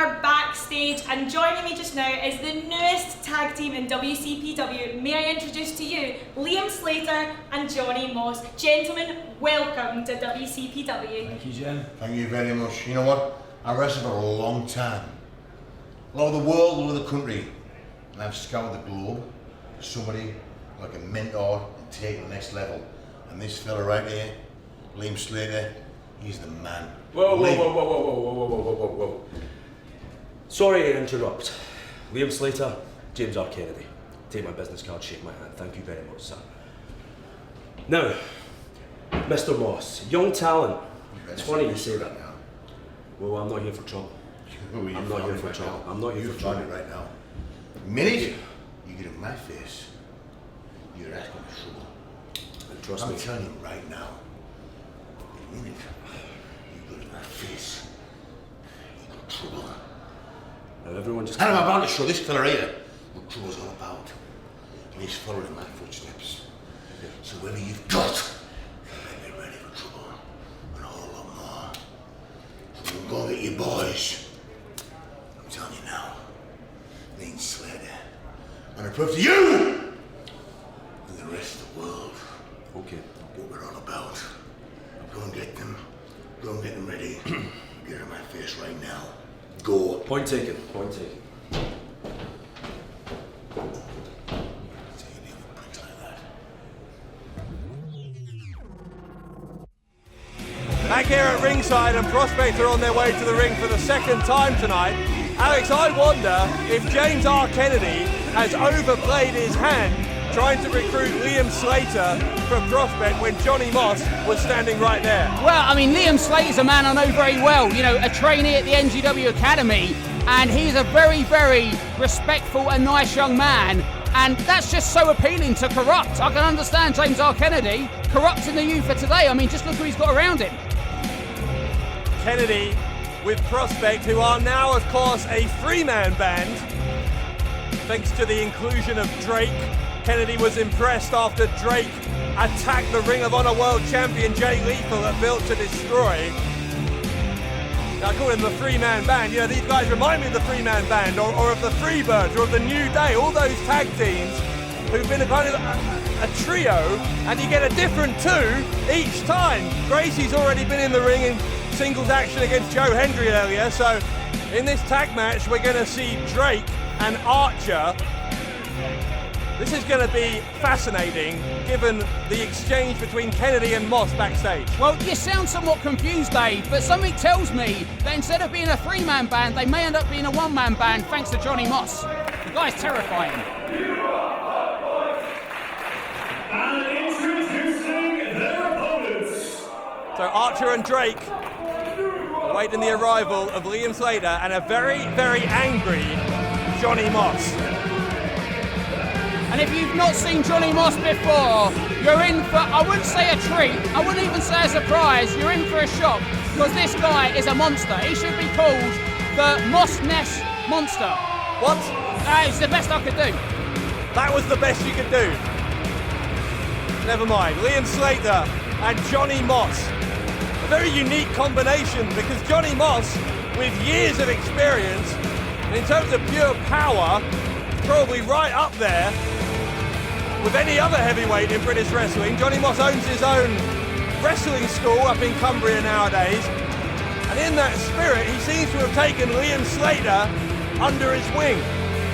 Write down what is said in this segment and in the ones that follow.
are backstage, and joining me just now is the newest tag team in WCPW. May I introduce to you Liam Slater and Johnny Moss. Gentlemen, welcome to WCPW. Thank you, Jen. Thank you very much. You know what? I wrestled for a long time. All over the world, all over the country. And I've scoured the globe for somebody like a mentor and take it to the next level. And this fella right here, Liam Slater, he's the man. Whoa. Sorry to interrupt. Liam Slater, James R. Kennedy. Take my business card, shake my hand. Thank you very much, sir. Now, Mr. Moss, young talent. It's funny you say that. Now. Well, I'm not here for trouble. I'm not here for trouble. I'm not here for trouble. You right now. The minute you get in my face, you're asking for trouble. And trust me. I'm telling you right now. The minute you go in my face, you got trouble. Now everyone just... And I'm about to show this fella here what trouble's all about. And he's following my footsteps. Yeah. So whatever you've got, get me ready for trouble. And a whole lot more. So we'll go and get your boys. I'm telling you now, Liam Slater. I'm gonna prove to you and the rest of the world Okay. what we're all about. Go and get them. Go and get them ready. Get in my face right now. Go. Point taken. Point taken. Back here at ringside, and Prospect are on their way to the ring for the second time tonight. Alex, I wonder if James R. Kennedy has overplayed his hand trying to recruit Liam Slater from Prospect when Johnny Moss was standing right there. Well, I mean, Liam Slater's a man I know very well, you know, a trainee at the NGW Academy, and he's a very, very respectful and nice young man, and that's just so appealing to Corrupt. I can understand James R. Kennedy corrupting the youth for today. I mean, just look who he's got around him. Kennedy with Prospect, who are now, of course, a three-man band, thanks to the inclusion of Drake. Kennedy was impressed after Drake attacked the Ring of Honor World Champion Jay Lethal at Built to Destroy. Now, I call him the three-man band. You know, these guys remind me of the three-man band, or of the Freebirds, or of the New Day, all those tag teams who've been a kind of a trio, and you get a different two each time. Gracie's already been in the ring in singles action against Joe Hendry earlier, so in this tag match we're going to see Drake and Archer. This is going to be fascinating given the exchange between Kennedy and Moss backstage. Well, you sound somewhat confused, Dave, but something tells me that instead of being a three-man band, they may end up being a one-man band thanks to Johnny Moss. The guy's terrifying. And introducing their opponents. So Archer and Drake awaiting the arrival of Liam Slater and a very, very angry Johnny Moss. And if you've not seen Johnny Moss before, you're in for, I wouldn't say a treat, I wouldn't even say a surprise, you're in for a shock, because this guy is a monster. He should be called the Moss Ness Monster. What? It's the best I could do. That was the best you could do. Never mind. Liam Slater and Johnny Moss. A very unique combination, because Johnny Moss, with years of experience, and in terms of pure power, probably right up there with any other heavyweight in British wrestling. Johnny Moss owns his own wrestling school up in Cumbria nowadays, and in that spirit he seems to have taken Liam Slater under his wing.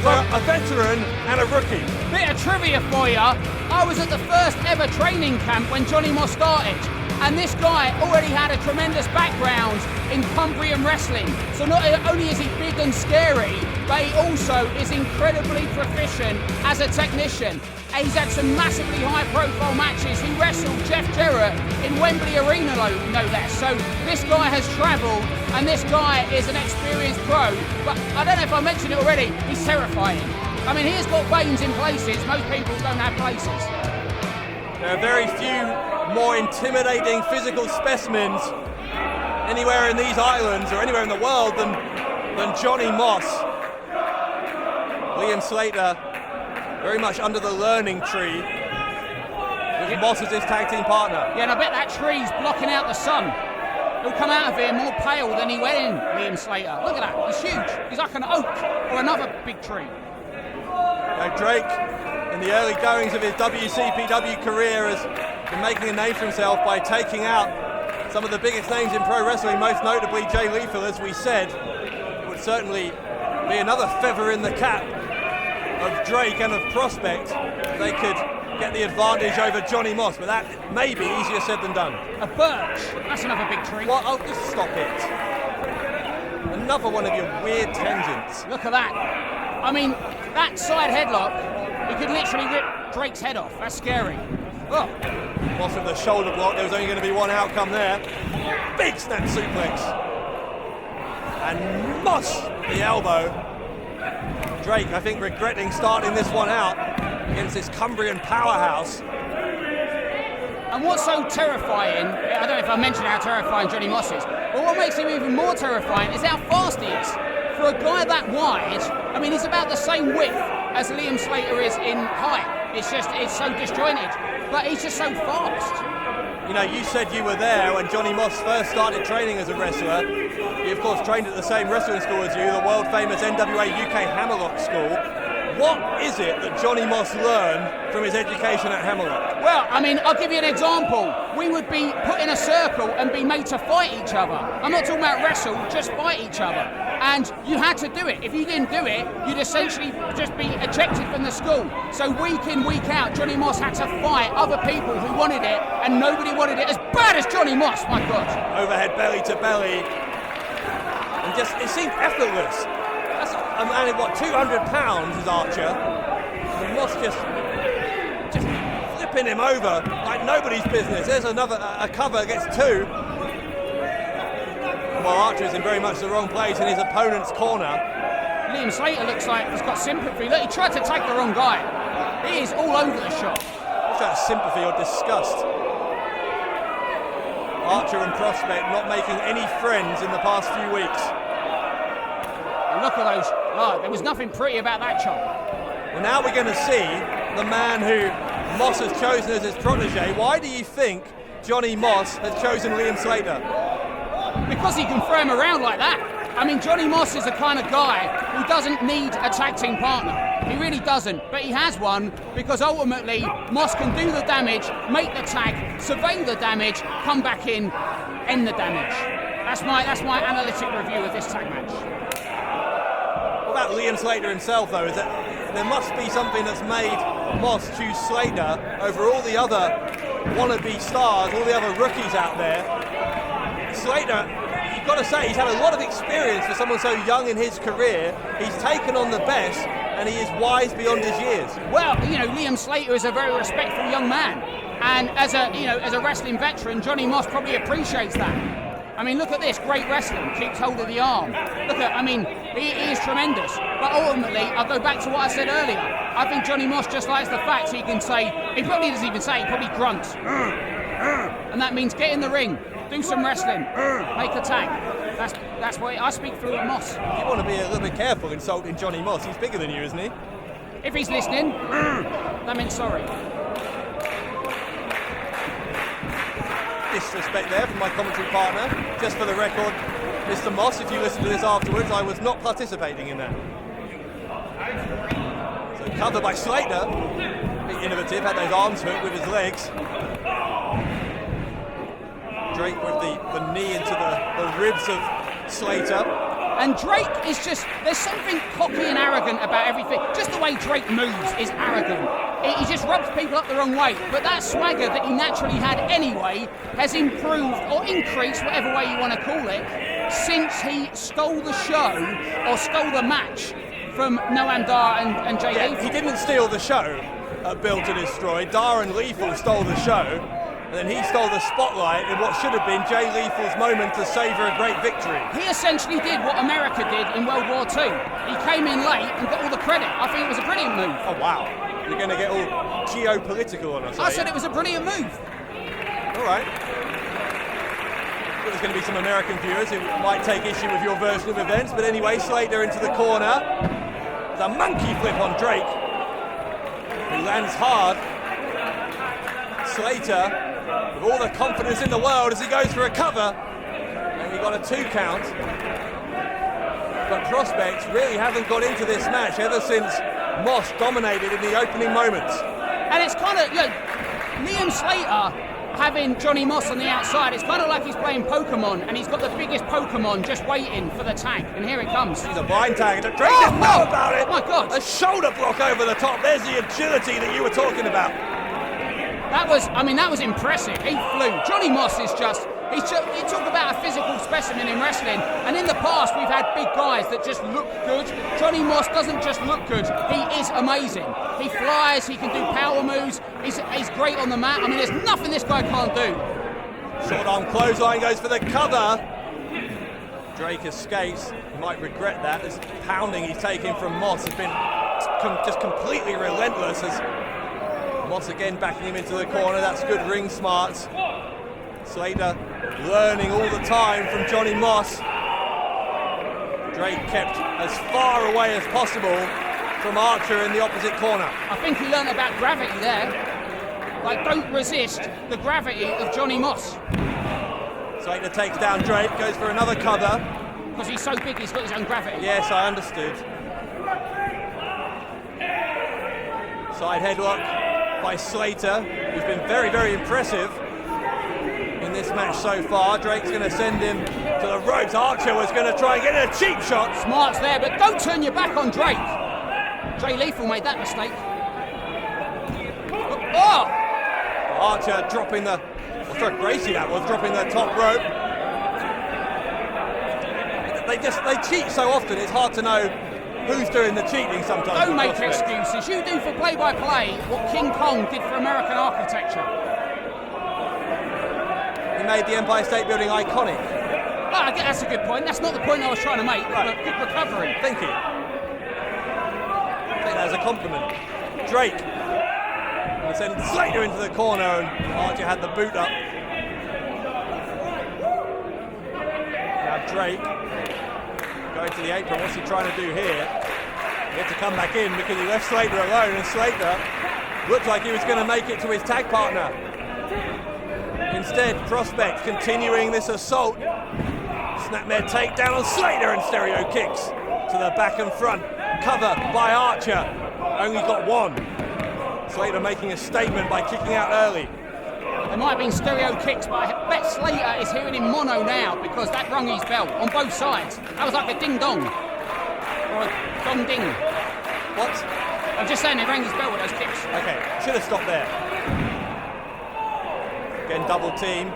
So a veteran and a rookie. Bit of trivia for you. I was at the first ever training camp when Johnny Moss started, and this guy already had a tremendous background in Cumbrian wrestling. So not only is he big and scary, but he also is incredibly proficient as a technician. And he's had some massively high-profile matches. He wrestled Jeff Jarrett in Wembley Arena, no less. So this guy has travelled, and this guy is an experienced pro. But I don't know if I mentioned it already, he's terrifying. I mean, he has got veins in places most people don't have places. There are very few more intimidating physical specimens anywhere in these islands or anywhere in the world than Johnny Moss. Liam Slater very much under the learning tree with Moss as his tag team partner. Yeah, and I bet that tree's blocking out the sun. He'll come out of here more pale than he went in, Liam Slater. Look at that, he's huge. He's like an oak or another big tree. Now Drake, in the early goings of his WCPW career, has been making a name for himself by taking out some of the biggest names in pro wrestling, most notably Jay Lethal, as we said. It would certainly be another feather in the cap of Drake and of Prospect. They could get the advantage over Johnny Moss, but that may be easier said than done. A birch, that's another big tree. Well, oh, just stop it. Another one of your weird tangents. Look at that. I mean, that side headlock, he could literally rip Drake's head off. That's scary. Oh. Moss with the shoulder block, there was only going to be one outcome there. Big snap suplex. And Moss, the elbow. Drake, I think, regretting starting this one out against this Cumbrian powerhouse. And what's so terrifying, I don't know if I mentioned how terrifying Johnny Moss is, but what makes him even more terrifying is how fast he is. For a guy that wide, I mean, he's about the same width as Liam Slater is in height. It's so disjointed, but he's just so fast. You know, you said you were there when Johnny Moss first started training as a wrestler. He, of course, trained at the same wrestling school as you, the world-famous NWA UK Hammerlock School. What is it that Johnny Moss learned from his education at Hammerlock? Well, I mean, I'll give you an example. We would be put in a circle and be made to fight each other. I'm not talking about wrestle, just fight each other. And you had to do it. If you didn't do it, you'd essentially just be ejected from the school. So week in, week out, Johnny Moss had to fight other people who wanted it, and nobody wanted it as bad as Johnny Moss, my God. Overhead belly to belly. And just, it seemed effortless. That's a man, what, 200 pounds is Archer. And Moss just flipping him over like nobody's business. There's a cover, gets two. While Archer is in very much the wrong place in his opponent's corner. Liam Slater looks like he's got sympathy. Look, he tried to take the wrong guy. He is all over the shop. What's that, sympathy or disgust? Archer and Prospect not making any friends in the past few weeks. And look at those. Oh, there was nothing pretty about that chop. Well, now we're going to see the man who Moss has chosen as his protege. Why do you think Johnny Moss has chosen Liam Slater? Because he can throw him around like that. I mean, Johnny Moss is the kind of guy who doesn't need a tag team partner. He really doesn't, but he has one because ultimately Moss can do the damage, make the tag, survey the damage, come back in, end the damage. That's my analytic review of this tag match. What about Liam Slater himself, though? Is that there must be something that's made Moss choose Slater over all the other wannabe stars, all the other rookies out there. Slater, you've got to say, he's had a lot of experience for someone so young in his career. He's taken on the best, and he is wise beyond his years. Well, you know, Liam Slater is a very respectful young man, and as a wrestling veteran, Johnny Moss probably appreciates that. I mean, look at this, great wrestling, keeps hold of the arm. He is tremendous. But ultimately, I'll go back to what I said earlier. I think Johnny Moss just likes the fact he can say, he probably doesn't even say, he probably grunts. And that means get in the ring, do some wrestling, make a tag. That's why I speak through at Moss. You want to be a little bit careful insulting Johnny Moss. He's bigger than you, isn't he? If he's listening, that means sorry. Disrespect there from my commentary partner. Just for the record, Mr. Moss, if you listen to this afterwards, I was not participating in that. So covered by Slater. Bit innovative, had those arms hooked with his legs. Drake with the knee into the ribs of Slater. And Drake is just, there's something cocky and arrogant about everything. Just the way Drake moves is arrogant. He just rubs people up the wrong way. But that swagger that he naturally had anyway has improved or increased, whatever way you want to call it, since he stole the show or stole the match from Noam Dar and Jay Lethal. He didn't steal the show at Built to Destroy. Dar and Lethal stole the show. And then he stole the spotlight in what should have been Jay Lethal's moment to savour a great victory. He essentially did what America did in World War II. He came in late and got all the credit. I think it was a brilliant move. Oh, wow. You're going to get all geopolitical on us, I said it was a brilliant move. All right. There's going to be some American viewers who might take issue with your version of events, but anyway, Slater into the corner. There's a monkey flip on Drake, who lands hard. Slater, with all the confidence in the world as he goes for a cover, And we got a 2 count. But prospects really haven't got into this match ever since Moss dominated in the opening moments. And it's kind of, Liam Slater having Johnny Moss on the outside, it's kind of like he's playing Pokemon and he's got the biggest Pokemon just waiting for the tag. And here it comes. He's a blind tag. Drake didn't know about it. My God. A shoulder block over the top. There's the agility that you were talking about. That was impressive. He flew. Johnny Moss is you talk about a physical specimen in wrestling, and in the past we've had big guys that just look good. Johnny Moss doesn't just look good, he is amazing. He flies, he can do power moves, he's great on the mat. I mean, there's nothing this guy can't do. Short arm clothesline goes for the cover. Drake escapes. He might regret that. This pounding he's taking from Moss has been just completely relentless. As Moss again backing him into the corner. That's good ring smarts. Slater learning all the time from Johnny Moss. Drake kept as far away as possible from Archer in the opposite corner. I think he learned about gravity there. Like, don't resist the gravity of Johnny Moss. Slater takes down Drake, goes for another cover. Because he's so big, he's got his own gravity. Yes, I understood. Side headlock by Slater, who's been very, very impressive in this match so far. Drake's going to send him to the ropes. Archer was going to try and get a cheap shot. Smart's there, but don't turn your back on Drake. Jay Lethal made that mistake. Oh! Archer dropping the... Gracie that was, dropping the top rope. They cheat so often, it's hard to know who's doing the cheating sometimes. Don't make excuses. You do for play-by-play what King Kong did for American architecture. He made the Empire State Building iconic. Well, I guess that's a good point. That's not the point I was trying to make, right. But good recovery. Thank you. I think that as a compliment. Drake. And send Slater into the corner, and Archer had the boot up. Now Drake going to the apron. What's he trying to do here? He had to come back in because he left Slater alone, and Slater looked like he was going to make it to his tag partner. Instead, Prospect continuing this assault. Snapmare takedown on Slater and stereo kicks to the back and front. Cover by Archer. Only got one. Slater making a statement by kicking out early. There might have been stereo kicks, but I bet Slater is hearing in mono now because that rung his bell on both sides. That was like a ding-dong. Or a dong-ding. What? I'm just saying, they rang his bell with those kicks. Okay, should have stopped there. Again, double team.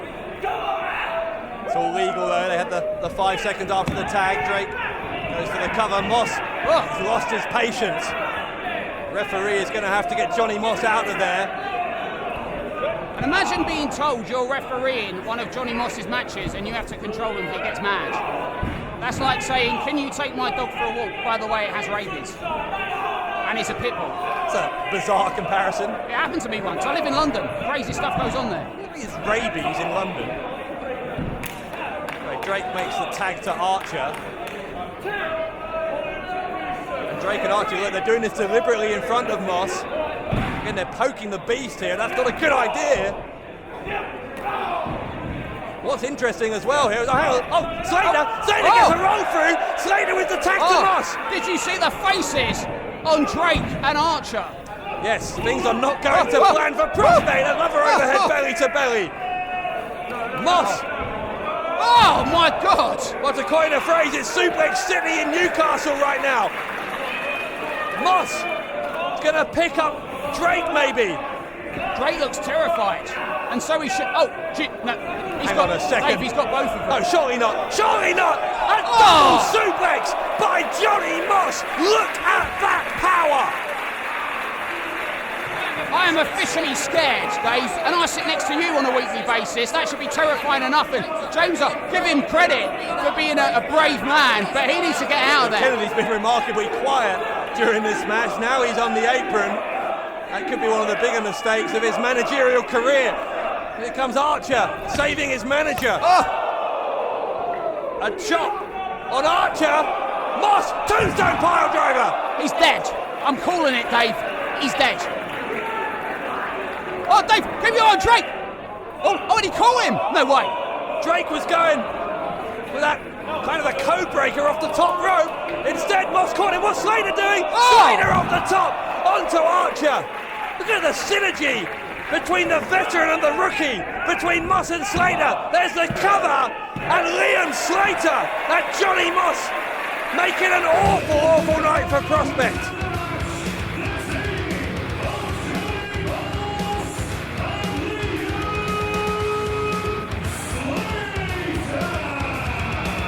It's all legal though. They had the 5 seconds after the tag. Drake goes for the cover. Moss has lost his patience. Referee is going to have to get Johnny Moss out of there. And imagine being told you're refereeing one of Johnny Moss's matches and you have to control him if he gets mad. That's like saying, can you take my dog for a walk? By the way, it has rabies. And it's a pit bull. It's a bizarre comparison. It happened to me once. I live in London. Crazy stuff goes on there. It's rabies in London. Right, Drake makes the tag to Archer. And Drake and Archer, look, they're doing this deliberately in front of Moss. Again, they're poking the beast here. That's not a good idea. What's interesting as well here is, Slater! Slater gets a roll through! Slater with the tag to Moss! Did you see the faces on Drake and Archer? Yes, things are not going to plan for Prospect. Another overhead belly to belly. Moss. Oh my God! Well, to coin a phrase, it's Suplex City in Newcastle right now. Moss is going to pick up Drake, maybe. Drake looks terrified, and so he should. Oh, gee, no. Hang on a second. Dave, he's got both of them. No, surely not. Surely not. A double suplex by Johnny Moss. Look at that power. I am officially scared, Dave, and I sit next to you on a weekly basis. That should be terrifying enough. And James, give him credit for being a brave man, but he needs to get out of there. Kennedy's been remarkably quiet during this match. Now he's on the apron. That could be one of the bigger mistakes of his managerial career. Here comes Archer, saving his manager. A chop on Archer. Moss, tombstone pile driver. He's dead. I'm calling it, Dave. He's dead. Oh, Dave, keep your eye on Drake. Oh, did he call him? No way. Drake was going with that kind of a code breaker off the top rope. Instead, Moss caught him. What's Slater doing? Slater off the top onto Archer. Look at the synergy between the veteran and the rookie, between Moss and Slater. There's the cover, and Liam Slater and Johnny Moss making an awful, awful night for Prospect.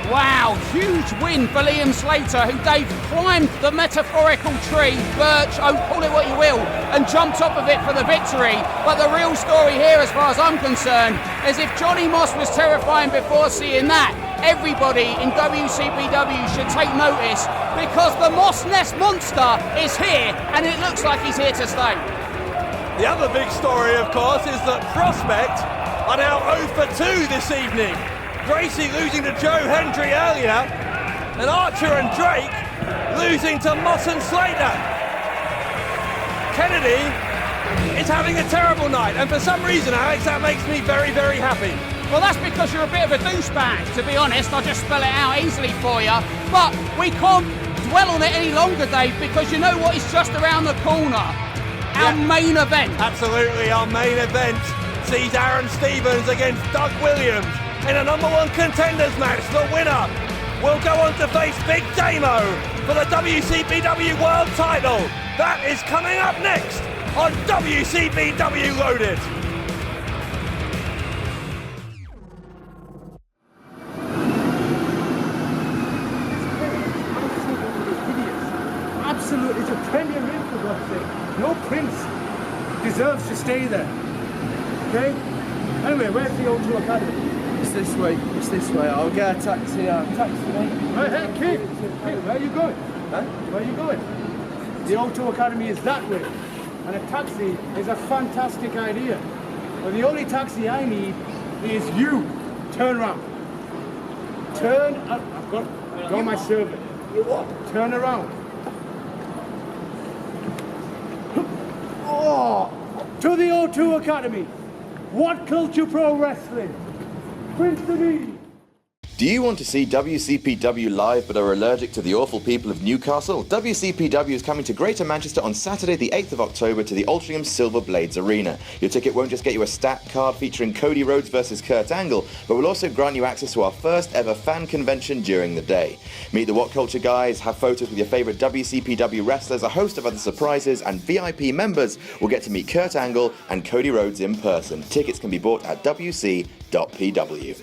Wow, huge win for Liam Slater, who Dave climbed the metaphorical tree, birch, call it what you will, and jumped off of it for the victory. But the real story here, as far as I'm concerned, is if Johnny Moss was terrifying before seeing that, everybody in WCPW should take notice, because the Moss Nest Monster is here, and it looks like he's here to stay. The other big story, of course, is that Prospect are now 0 for 2 this evening. Gracie losing to Joe Hendry earlier, and Archer and Drake losing to Moss and Slater. Kennedy is having a terrible night, and for some reason, Alex, that makes me very, very happy. Well, that's because you're a bit of a douchebag, to be honest. I'll just spell it out easily for you. But we can't dwell on it any longer, Dave, because you know what is just around the corner. Our main event. Absolutely, our main event sees Aaron Stevens against Doug Williams in a #1 contenders match. The winner will go on to face Big Damo for the WCPW World title. That is coming up next on WCPW Loaded. Absolutely, it's a premier ring for God's sake. No prince deserves to stay there. Okay? Anyway, where's the O2 Academy? It's this way. I'll get a taxi, mate. Right, hey, kid, where are you going? Huh? Where are you going? The O2 Academy is that way. And a taxi is a fantastic idea. But the only taxi I need is you. Turn around. Turn up. I've got my servant. You what? Turn around. Oh, to the O2 Academy. What Culture Pro Wrestling? Prince to me. Do you want to see WCPW live but are allergic to the awful people of Newcastle? WCPW is coming to Greater Manchester on Saturday the 8th of October to the Altrincham Silver Blades Arena. Your ticket won't just get you a stat card featuring Cody Rhodes versus Kurt Angle, but will also grant you access to our first ever fan convention during the day. Meet the What Culture guys, have photos with your favourite WCPW wrestlers, a host of other surprises, and VIP members will get to meet Kurt Angle and Cody Rhodes in person. Tickets can be bought at WC.PW.